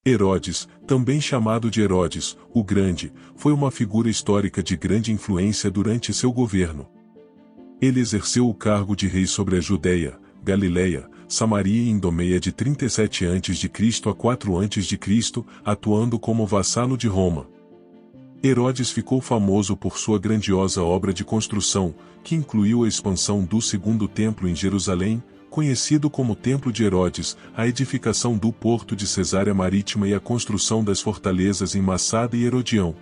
Herodes, também chamado de Herodes, o Grande, foi uma figura histórica de grande influência durante seu governo. Ele exerceu o cargo de rei sobre a Judeia, Galileia, Samaria e Idumeia de 37 a.C. a 4 a.C., atuando como vassalo de Roma. Herodes ficou famoso por sua grandiosa obra de construção, que incluiu a expansão do segundo templo em Jerusalém, conhecido como Templo de Herodes, a edificação do porto de Cesareia Marítima e a construção das fortalezas em Massada e Herodião.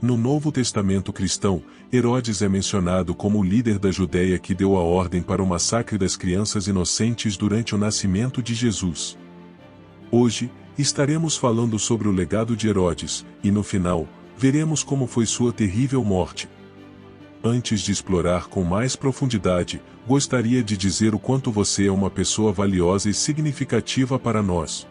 No Novo Testamento cristão, Herodes é mencionado como o líder da Judeia que deu a ordem para o massacre das crianças inocentes durante o nascimento de Jesus. Hoje, estaremos falando sobre o legado de Herodes, e no final, veremos como foi sua terrível morte. Antes de explorar com mais profundidade, gostaria de dizer o quanto você é uma pessoa valiosa e significativa para nós.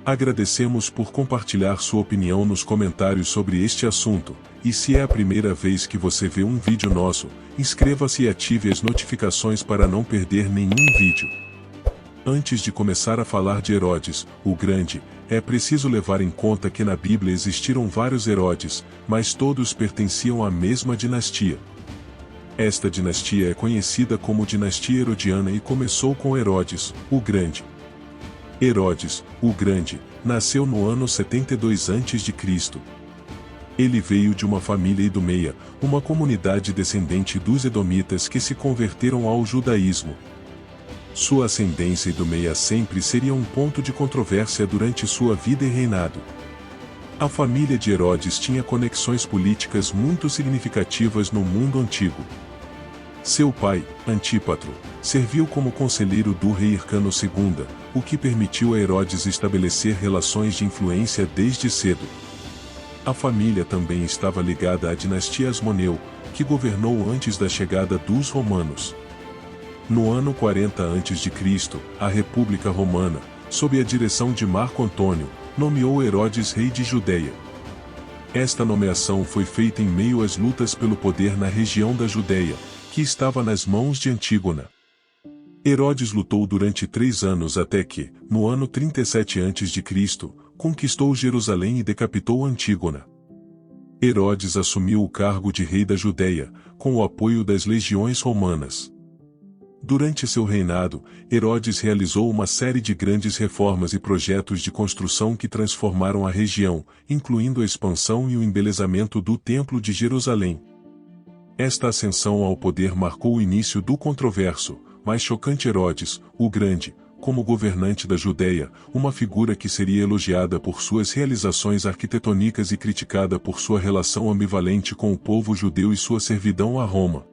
Agradecemos por compartilhar sua opinião nos comentários sobre este assunto, e se é a primeira vez que você vê um vídeo nosso, inscreva-se e ative as notificações para não perder nenhum vídeo. Antes de começar a falar de Herodes, o Grande, é preciso levar em conta que na Bíblia existiram vários Herodes, mas todos pertenciam à mesma dinastia. Esta dinastia é conhecida como Dinastia Herodiana e começou com Herodes, o Grande. Herodes, o Grande, nasceu no ano 72 a.C. Ele veio de uma família idumeia, uma comunidade descendente dos edomitas que se converteram ao judaísmo. Sua ascendência idumeia sempre seria um ponto de controvérsia durante sua vida e reinado. A família de Herodes tinha conexões políticas muito significativas no mundo antigo. Seu pai, Antípatro, serviu como conselheiro do rei Hyrcano II, o que permitiu a Herodes estabelecer relações de influência desde cedo. A família também estava ligada à dinastia Asmoneu, que governou antes da chegada dos romanos. No ano 40 a.C., a República Romana, sob a direção de Marco Antônio, nomeou Herodes rei de Judeia. Esta nomeação foi feita em meio às lutas pelo poder na região da Judeia, que estava nas mãos de Antígona. Herodes lutou durante 3 anos até que, no ano 37 a.C., conquistou Jerusalém e decapitou Antígona. Herodes assumiu o cargo de rei da Judeia, com o apoio das legiões romanas. Durante seu reinado, Herodes realizou uma série de grandes reformas e projetos de construção que transformaram a região, incluindo a expansão e o embelezamento do Templo de Jerusalém. Esta ascensão ao poder marcou o início do controverso, mas chocante Herodes, o Grande, como governante da Judeia, uma figura que seria elogiada por suas realizações arquitetônicas e criticada por sua relação ambivalente com o povo judeu e sua servidão a Roma.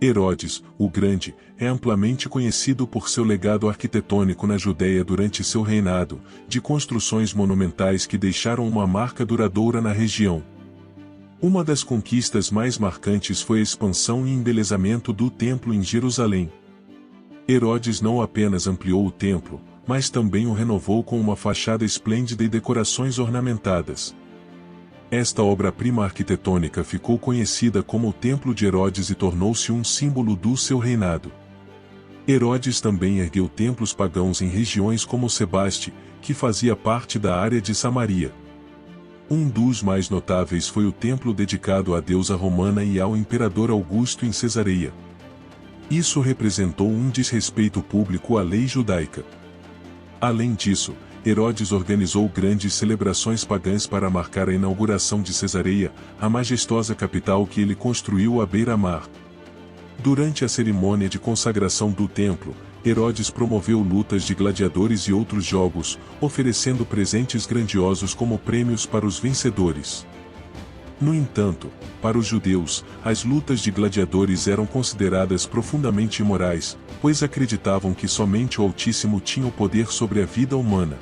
Herodes, o Grande, é amplamente conhecido por seu legado arquitetônico na Judeia durante seu reinado, de construções monumentais que deixaram uma marca duradoura na região. Uma das conquistas mais marcantes foi a expansão e embelezamento do templo em Jerusalém. Herodes não apenas ampliou o templo, mas também o renovou com uma fachada esplêndida e decorações ornamentadas. Esta obra-prima arquitetônica ficou conhecida como o Templo de Herodes e tornou-se um símbolo do seu reinado. Herodes também ergueu templos pagãos em regiões como Sebaste, que fazia parte da área de Samaria. Um dos mais notáveis foi o templo dedicado à deusa romana e ao imperador Augusto em Cesareia. Isso representou um desrespeito público à lei judaica. Além disso, Herodes organizou grandes celebrações pagãs para marcar a inauguração de Cesareia, a majestosa capital que ele construiu à beira-mar. Durante a cerimônia de consagração do templo, Herodes promoveu lutas de gladiadores e outros jogos, oferecendo presentes grandiosos como prêmios para os vencedores. No entanto, para os judeus, as lutas de gladiadores eram consideradas profundamente imorais, pois acreditavam que somente o Altíssimo tinha o poder sobre a vida humana.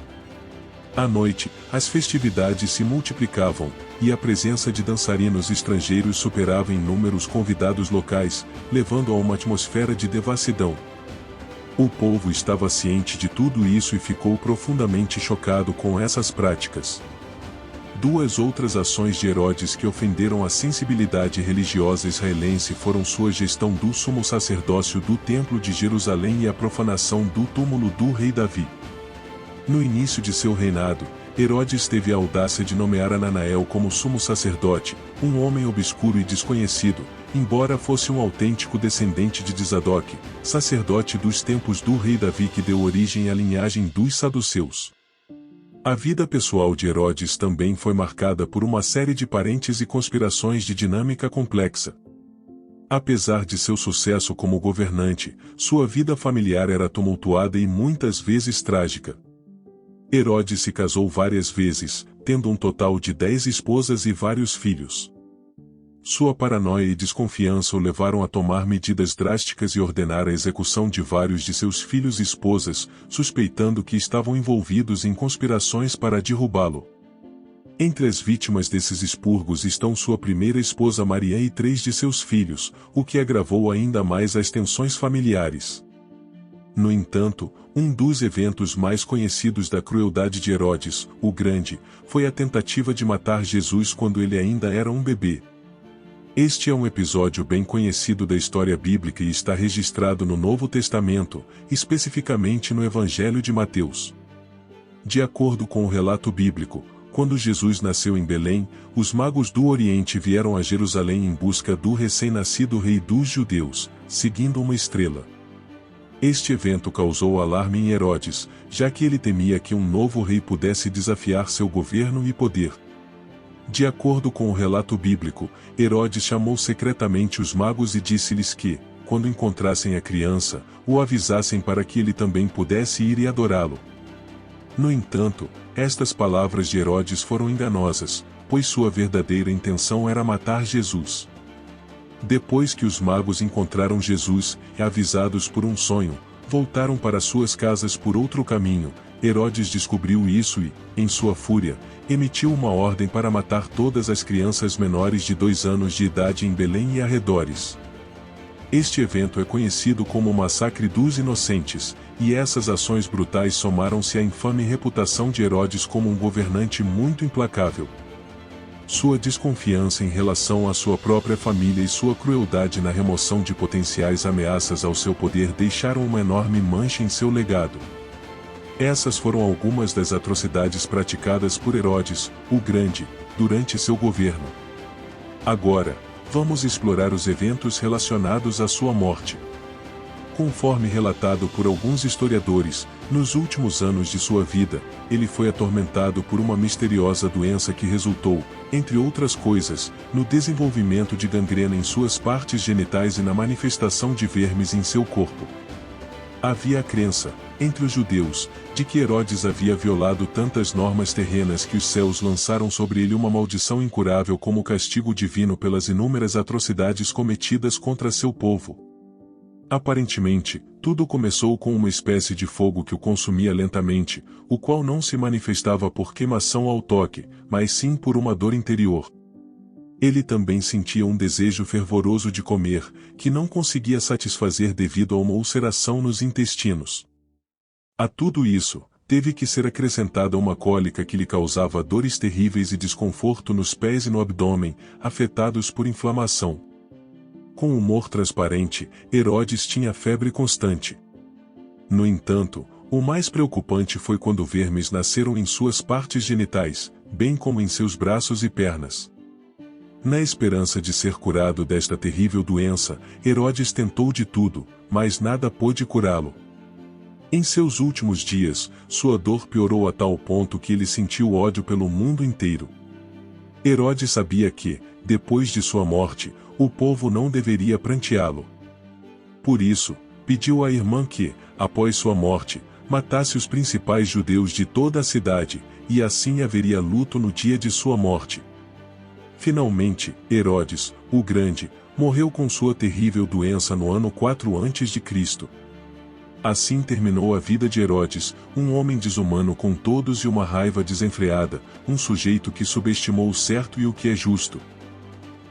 À noite, as festividades se multiplicavam, e a presença de dançarinos estrangeiros superava em número os convidados locais, levando a uma atmosfera de devassidão. O povo estava ciente de tudo isso e ficou profundamente chocado com essas práticas. Duas outras ações de Herodes que ofenderam a sensibilidade religiosa israelense foram sua gestão do sumo sacerdócio do Templo de Jerusalém e a profanação do túmulo do rei Davi. No início de seu reinado, Herodes teve a audácia de nomear Ananael como sumo sacerdote, um homem obscuro e desconhecido, embora fosse um autêntico descendente de Zadok, sacerdote dos tempos do rei Davi que deu origem à linhagem dos saduceus. A vida pessoal de Herodes também foi marcada por uma série de parentes e conspirações de dinâmica complexa. Apesar de seu sucesso como governante, sua vida familiar era tumultuada e muitas vezes trágica. Herodes se casou várias vezes, tendo um total de 10 esposas e vários filhos. Sua paranoia e desconfiança o levaram a tomar medidas drásticas e ordenar a execução de vários de seus filhos e esposas, suspeitando que estavam envolvidos em conspirações para derrubá-lo. Entre as vítimas desses expurgos estão sua primeira esposa Maria e 3 de seus filhos, o que agravou ainda mais as tensões familiares. No entanto, um dos eventos mais conhecidos da crueldade de Herodes, o Grande, foi a tentativa de matar Jesus quando ele ainda era um bebê. Este é um episódio bem conhecido da história bíblica e está registrado no Novo Testamento, especificamente no Evangelho de Mateus. De acordo com o relato bíblico, quando Jesus nasceu em Belém, os magos do Oriente vieram a Jerusalém em busca do recém-nascido rei dos judeus, seguindo uma estrela. Este evento causou alarme em Herodes, já que ele temia que um novo rei pudesse desafiar seu governo e poder. De acordo com o relato bíblico, Herodes chamou secretamente os magos e disse-lhes que, quando encontrassem a criança, o avisassem para que ele também pudesse ir e adorá-lo. No entanto, estas palavras de Herodes foram enganosas, pois sua verdadeira intenção era matar Jesus. Depois que os magos encontraram Jesus, avisados por um sonho, voltaram para suas casas por outro caminho. Herodes descobriu isso e, em sua fúria, emitiu uma ordem para matar todas as crianças menores de 2 anos de idade em Belém e arredores. Este evento é conhecido como o Massacre dos Inocentes, e essas ações brutais somaram-se à infame reputação de Herodes como um governante muito implacável. Sua desconfiança em relação à sua própria família e sua crueldade na remoção de potenciais ameaças ao seu poder deixaram uma enorme mancha em seu legado. Essas foram algumas das atrocidades praticadas por Herodes, o Grande, durante seu governo. Agora, vamos explorar os eventos relacionados à sua morte. Conforme relatado por alguns historiadores, nos últimos anos de sua vida, ele foi atormentado por uma misteriosa doença que resultou, entre outras coisas, no desenvolvimento de gangrena em suas partes genitais e na manifestação de vermes em seu corpo. Havia a crença, entre os judeus, de que Herodes havia violado tantas normas terrenas que os céus lançaram sobre ele uma maldição incurável como castigo divino pelas inúmeras atrocidades cometidas contra seu povo. Aparentemente, tudo começou com uma espécie de fogo que o consumia lentamente, o qual não se manifestava por queimação ao toque, mas sim por uma dor interior. Ele também sentia um desejo fervoroso de comer, que não conseguia satisfazer devido a uma ulceração nos intestinos. A tudo isso, teve que ser acrescentada uma cólica que lhe causava dores terríveis e desconforto nos pés e no abdômen, afetados por inflamação. Com humor transparente, Herodes tinha febre constante. No entanto, o mais preocupante foi quando vermes nasceram em suas partes genitais, bem como em seus braços e pernas. Na esperança de ser curado desta terrível doença, Herodes tentou de tudo, mas nada pôde curá-lo. Em seus últimos dias, sua dor piorou a tal ponto que ele sentiu ódio pelo mundo inteiro. Herodes sabia que, depois de sua morte, o povo não deveria pranteá-lo. Por isso, pediu à irmã que, após sua morte, matasse os principais judeus de toda a cidade, e assim haveria luto no dia de sua morte. Finalmente, Herodes, o Grande, morreu com sua terrível doença no ano 4 a.C. Assim terminou a vida de Herodes, um homem desumano com todos e uma raiva desenfreada, um sujeito que subestimou o certo e o que é justo.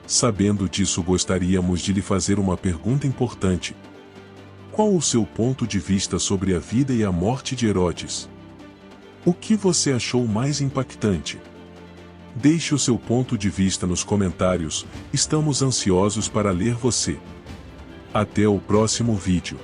Sabendo disso, gostaríamos de lhe fazer uma pergunta importante. Qual o seu ponto de vista sobre a vida e a morte de Herodes? O que você achou mais impactante? Deixe o seu ponto de vista nos comentários, estamos ansiosos para ler você. Até o próximo vídeo.